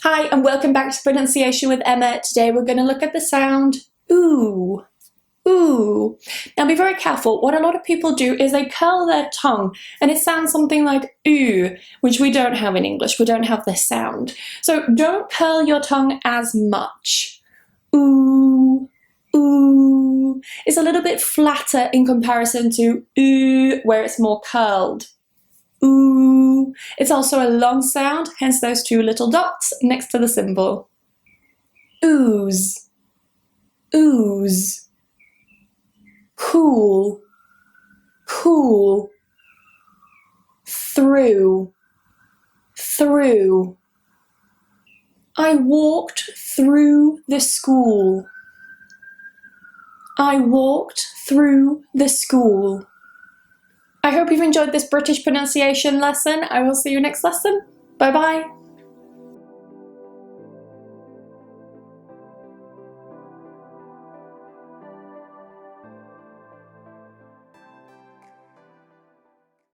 Hi and welcome back to Pronunciation with Emma. Today we're going to look at the sound ooh. Ooh. Now be very careful. What a lot of people do is they curl their tongue and it sounds something like ooh, which we don't have in English. We don't have this sound. So don't curl your tongue as much. Ooh, ooh. It's a little bit flatter in comparison to ooh, where it's more curled. Ooh. It's also a long sound, hence those two little dots next to the symbol. Ooze. Ooze. Cool, cool. Through, through. I walked through the school. I walked through the school. I hope you've enjoyed this British pronunciation lesson. I will see you next lesson. Bye bye.